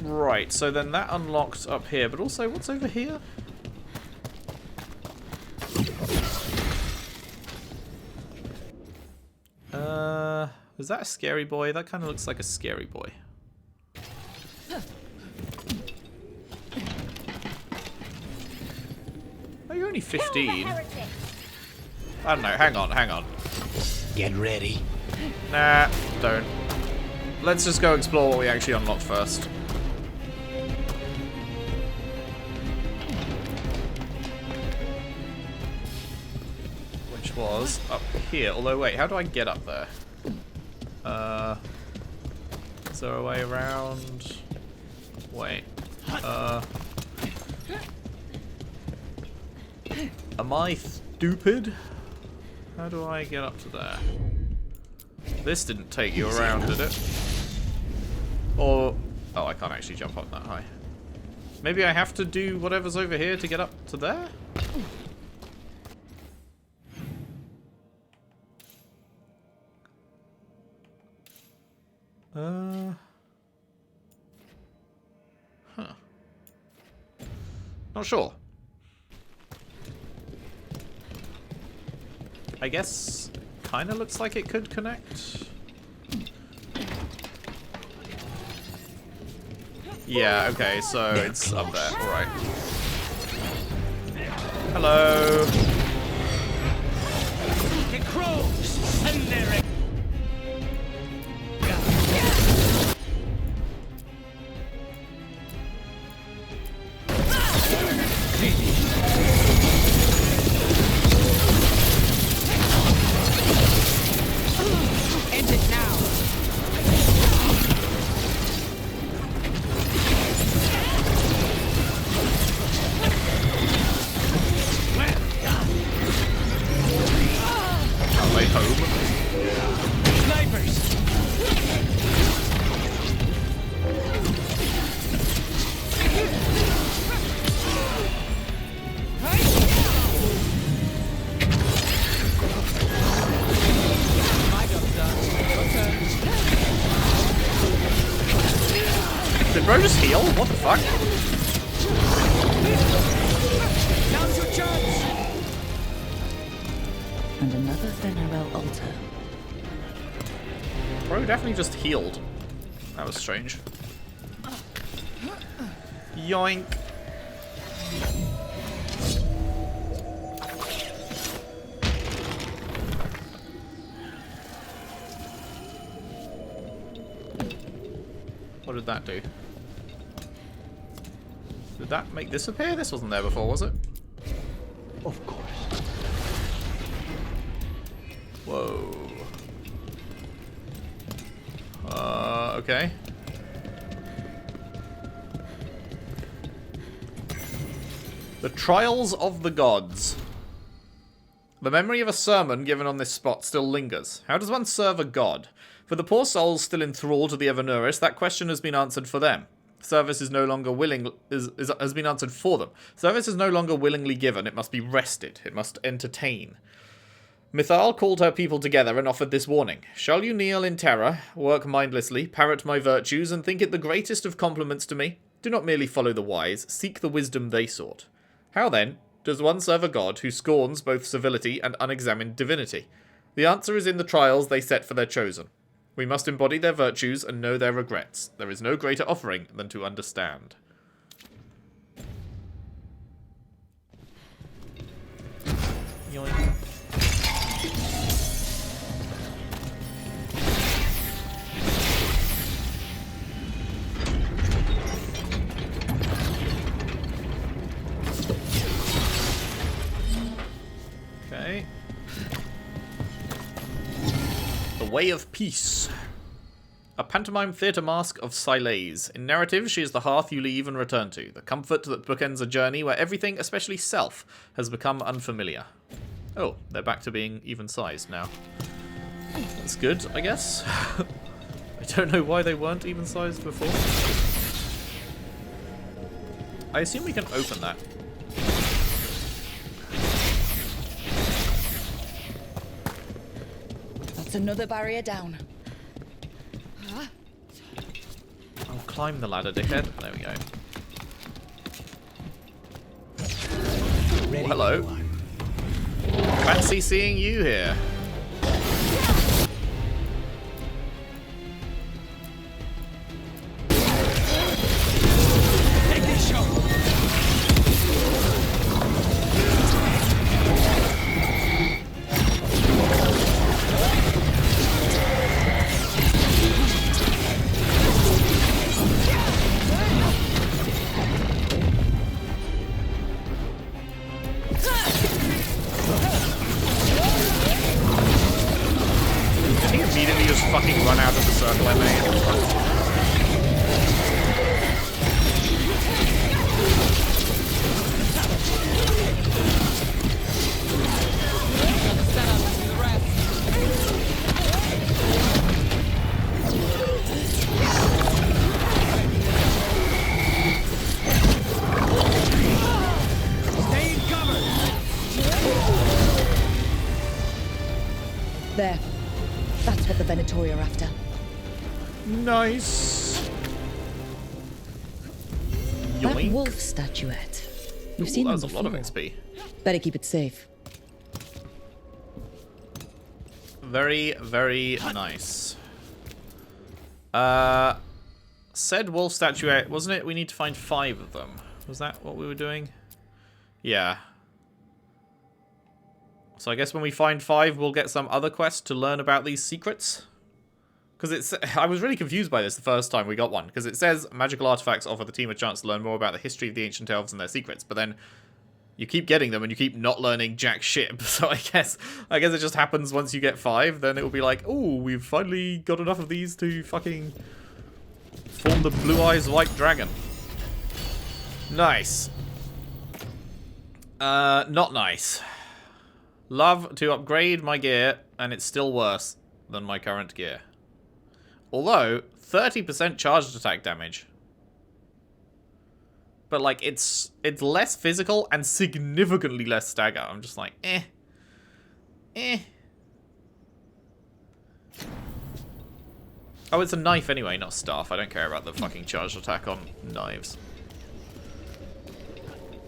Right, so then that unlocked up here, but also, what's over here? Is that a scary boy? That kind of looks like a scary boy. Oh, you're only 15. I don't know, hang on. Get ready. Nah, don't. Let's just go explore what we actually unlocked first. Which was up here. Although, wait, how do I get up there? Is there a way around? Wait. Am I stupid? How do I get up to there? This didn't take you around, did it? Or... oh, I can't actually jump up that high. Maybe I have to do whatever's over here to get up to there? Huh. Not sure. I guess kind of looks like it could connect. Yeah, okay, so it's up there. Alright. Hello. The crows and their... End it now. Are they home? Snipers. Did bro just heal? What the fuck? Now's your chance. And another Venerable altar. Bro definitely just healed. That was strange. Yoink. What did that do? Did that make this appear? This wasn't there before, was it? Of course. Whoa. Okay. The Trials of the Gods. The memory of a sermon given on this spot still lingers. How does one serve a god? For the poor souls still enthralled to the Evernuris, that question has been answered for them. Service is no longer has been answered for them. Service is no longer willingly given. It must be rested. It must entertain. Mithal called her people together and offered this warning. Shall you kneel in terror, work mindlessly, parrot my virtues, and think it the greatest of compliments to me? Do not merely follow the wise, seek the wisdom they sought. How, then, does one serve a god who scorns both civility and unexamined divinity? The answer is in the trials they set for their chosen. We must embody their virtues and know their regrets. There is no greater offering than to understand. Yoink. Okay. The Way of Peace. A pantomime theatre mask of Silaise. In narrative, she is the hearth you leave and return to. The comfort that bookends a journey where everything, especially self, has become unfamiliar. Oh, they're back to being even-sized now. That's good, I guess. I don't know why they weren't even-sized before. I assume we can open that. That's another barrier down. I'll climb the ladder, dickhead. There we go. Oh, hello. Fancy seeing you here. Take this shot. Fucking run out of the circle I made. Stay in cover. There. That's what the Venatori are after. Nice. That Yoink. wolf statuette. We've Ooh, seen that them was a lot of before. XP. Better keep it safe. Very, very nice. Said wolf statuette, wasn't it? We need to find 5 of them. Was that what we were doing? Yeah. So I guess when we find 5, we'll get some other quest to learn about these secrets. Because I was really confused by this the first time we got one. Because it says magical artifacts offer the team a chance to learn more about the history of the ancient elves and their secrets. But then you keep getting them and you keep not learning jack shit. So I guess it just happens once you get 5. Then it will be like, oh, we've finally got enough of these to fucking form the Blue Eyes White Dragon. Nice. Not nice. Love to upgrade my gear, and it's still worse than my current gear. Although, 30% charged attack damage. But, like, it's less physical and significantly less stagger. I'm just like, eh. Oh, it's a knife anyway, not staff. I don't care about the fucking charged attack on knives.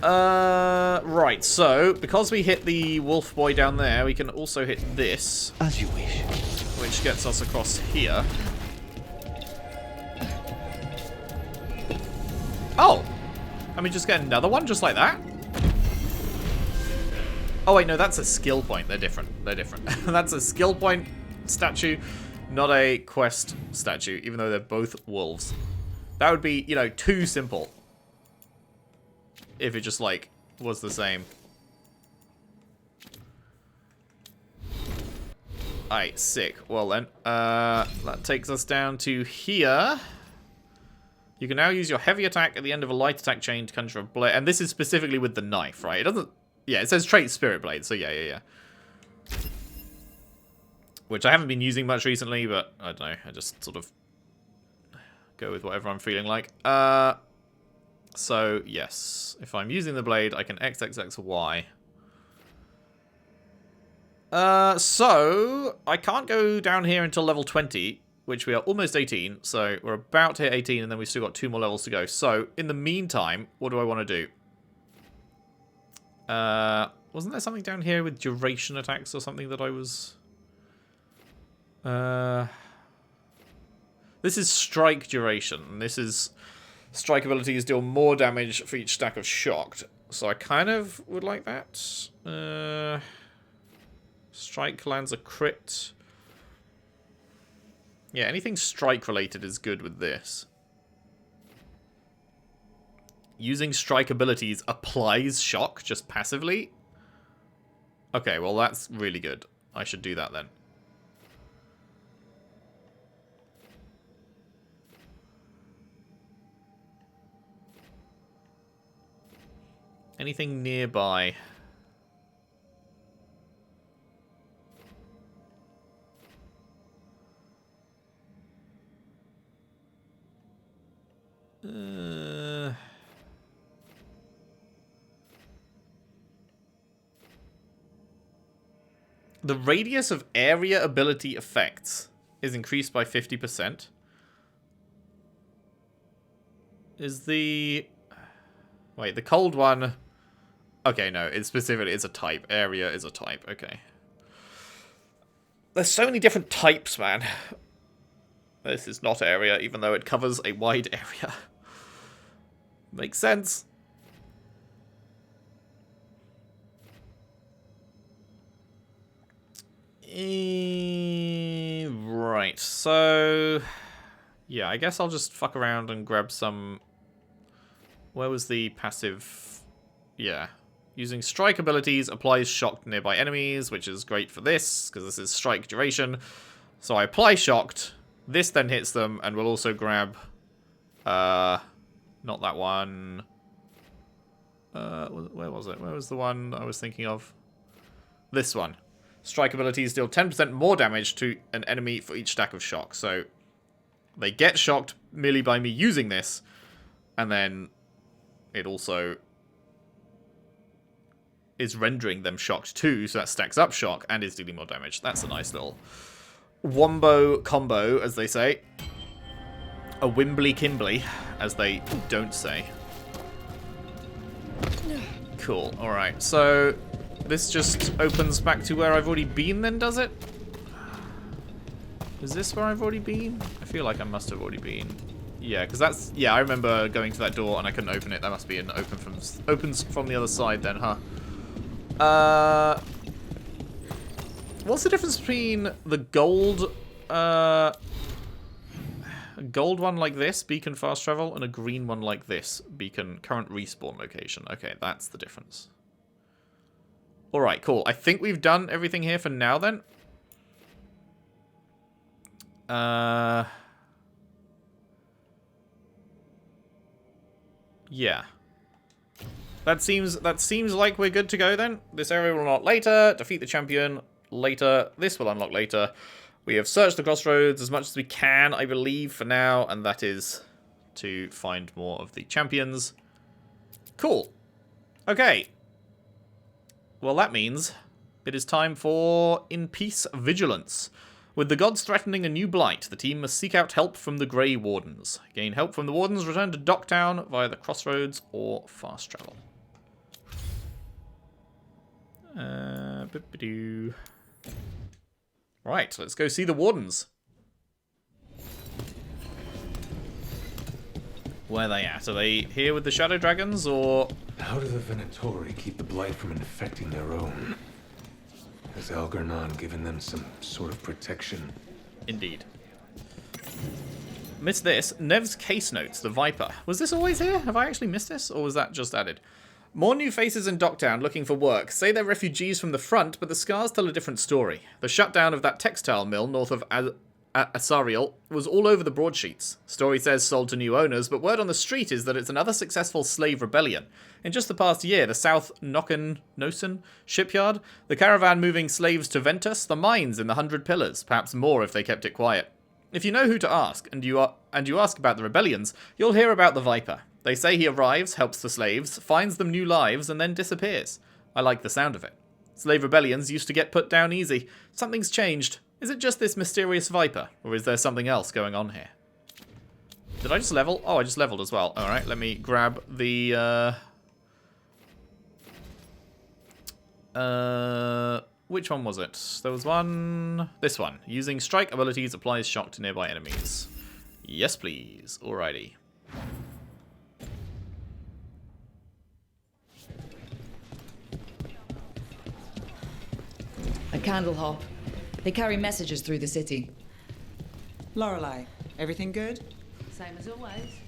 Right, so, because we hit the wolf boy down there, we can also hit this. As you wish. Which gets us across here. Oh! And we just get another one just like that? Oh wait, no, that's a skill point. They're different. They're different. That's a skill point statue, not a quest statue, even though they're both wolves. That would be, you know, too simple. If it just, like, was the same. Alright, sick. Well then, that takes us down to here. You can now use your heavy attack at the end of a light attack chain to conjure a blade. And this is specifically with the knife, right? It doesn't... Yeah, it says trait Spirit Blade, so yeah. Which I haven't been using much recently, but I don't know. I just sort of go with whatever I'm feeling like. So, yes. If I'm using the blade, I can XXXY. So, I can't go down here until level 20, which we are almost 18. So, we're about to hit 18, and then we've still got 2 more levels to go. So, in the meantime, what do I want to do? Wasn't there something down here with duration attacks or something that I was... This is strike duration. This is strike abilities deal more damage for each stack of shocked. So I kind of would like that. Strike lands a crit. Yeah, anything strike related is good with this. Using strike abilities applies shock just passively. Okay, well that's really good. I should do that then. Anything nearby? The radius of area ability effects is increased by 50%. Is the... Wait, the cold one... Okay, no, it's specifically, it's a type. Area is a type, okay. There's so many different types, man. This is not area, even though it covers a wide area. Makes sense. Right, so... Yeah, I guess I'll just fuck around and grab some... Where was the passive? Yeah. Using strike abilities applies shock to nearby enemies, which is great for this, because this is strike duration. So I apply shocked. This then hits them, and we'll also grab... not that one. Where was it? Where was the one I was thinking of? This one. Strike abilities deal 10% more damage to an enemy for each stack of shock. So they get shocked merely by me using this, and then it also is rendering them shocked too, so that stacks up shock and is dealing more damage. That's a nice little wombo combo, as they say. A Wimbly Kimbly, as they don't say. Cool, alright, so this just opens back to where I've already been then, does it? Is this where I've already been? I feel like I must have already been. Yeah, because that's... Yeah, I remember going to that door and I couldn't open it. That must be an opens from the other side then, huh? What's the difference between the gold... a gold one like this, beacon fast travel, and a green one like this, beacon current respawn location? Okay, that's the difference. Alright, cool. I think we've done everything here for now then. Yeah. That seems like we're good to go then. This area will unlock later. Defeat the champion later. This will unlock later. We have searched the crossroads as much as we can, I believe, for now, and that is to find more of the champions. Cool. Okay. Well, that means it is time for In Peace Vigilance. With the gods threatening a new blight, the team must seek out help from the Grey Wardens. Gain help from the Wardens, return to Docktown via the crossroads or fast travel. Right, let's go see the Wardens. Where are they at? Are they here with the Shadow Dragons, or... How do the Venatori keep the blight from infecting their own? Has Algernon given them some sort of protection? Indeed. Missed this. Nev's case notes, the Viper. Was this always here? Have I actually missed this, or was that just added? More new faces in Docktown looking for work. Say they're refugees from the front, but the scars tell a different story. The shutdown of that textile mill north of Asariel was all over the broadsheets. Story says sold to new owners, but word on the street is that it's another successful slave rebellion. In just the past year, the South Nosen shipyard, the caravan moving slaves to Ventus, the mines in the 100 Pillars, perhaps more if they kept it quiet. If you know who to ask, and you ask about the rebellions, you'll hear about the Viper. They say he arrives, helps the slaves, finds them new lives, and then disappears. I like the sound of it. Slave rebellions used to get put down easy. Something's changed. Is it just this mysterious Viper, or is there something else going on here? Did I just level? Oh, I just leveled as well. Alright, let me grab the... which one was it? There was one... This one. Using strike abilities applies shock to nearby enemies. Yes, please. Alrighty. A candle hop. They carry messages through the city. Lorelei, everything good? Same as always.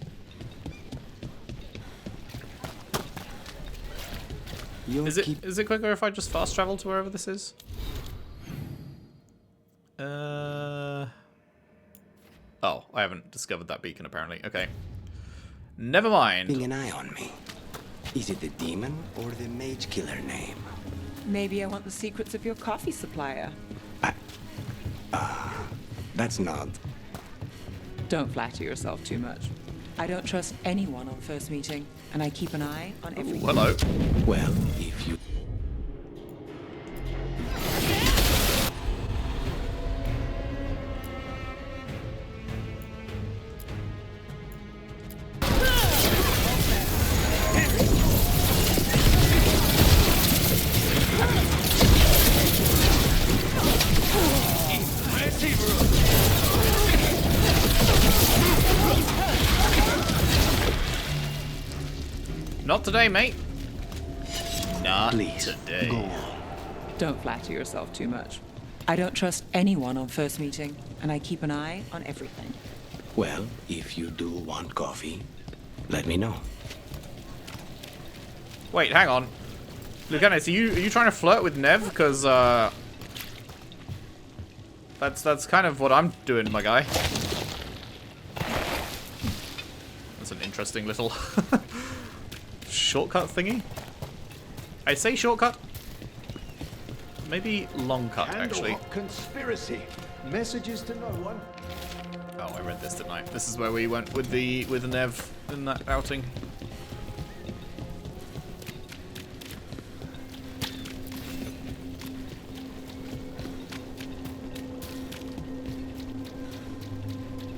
Is it quicker if I just fast travel to wherever this is? Oh, I haven't discovered that beacon apparently. Okay. Never mind. Keeping an eye on me. Is it the demon or the mage killer name? Maybe I want the secrets of your coffee supplier. That's not. Don't flatter yourself too much. I don't trust anyone on first meeting, and I keep an eye on everyone. Hello. Well, if you... Not today, mate. Not today. Go on. Don't flatter yourself too much. I don't trust anyone on first meeting, and I keep an eye on everything. Well, if you do want coffee, let me know. Wait, hang on. Lucanus, are you trying to flirt with Nev? Because that's kind of what I'm doing, my guy. That's an interesting little shortcut thingy. I say shortcut. Maybe long cut, actually. Conspiracy. Messages to no one. Oh, I read this, didn't I? This is where we went with the Nev in that outing.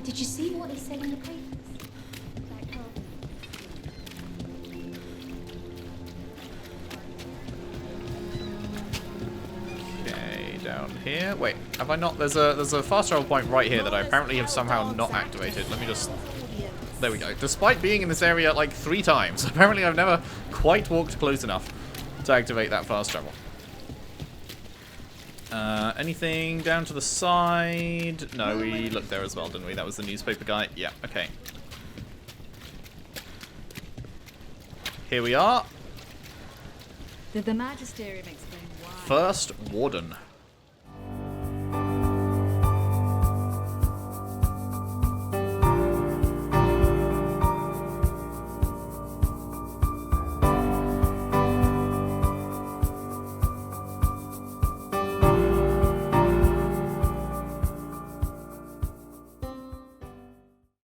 Did you see what he said in the papers? Okay, down here. Wait, have I not? There's a fast travel point right here that I apparently have somehow not activated. Let me just. There we go. Despite being in this area like 3 times, apparently I've never quite walked close enough to activate that fast travel. Anything down to the side? No, we looked there as well, didn't we? That was the newspaper guy. Yeah, okay. Here we are. Did the Magisterium explain why? First Warden.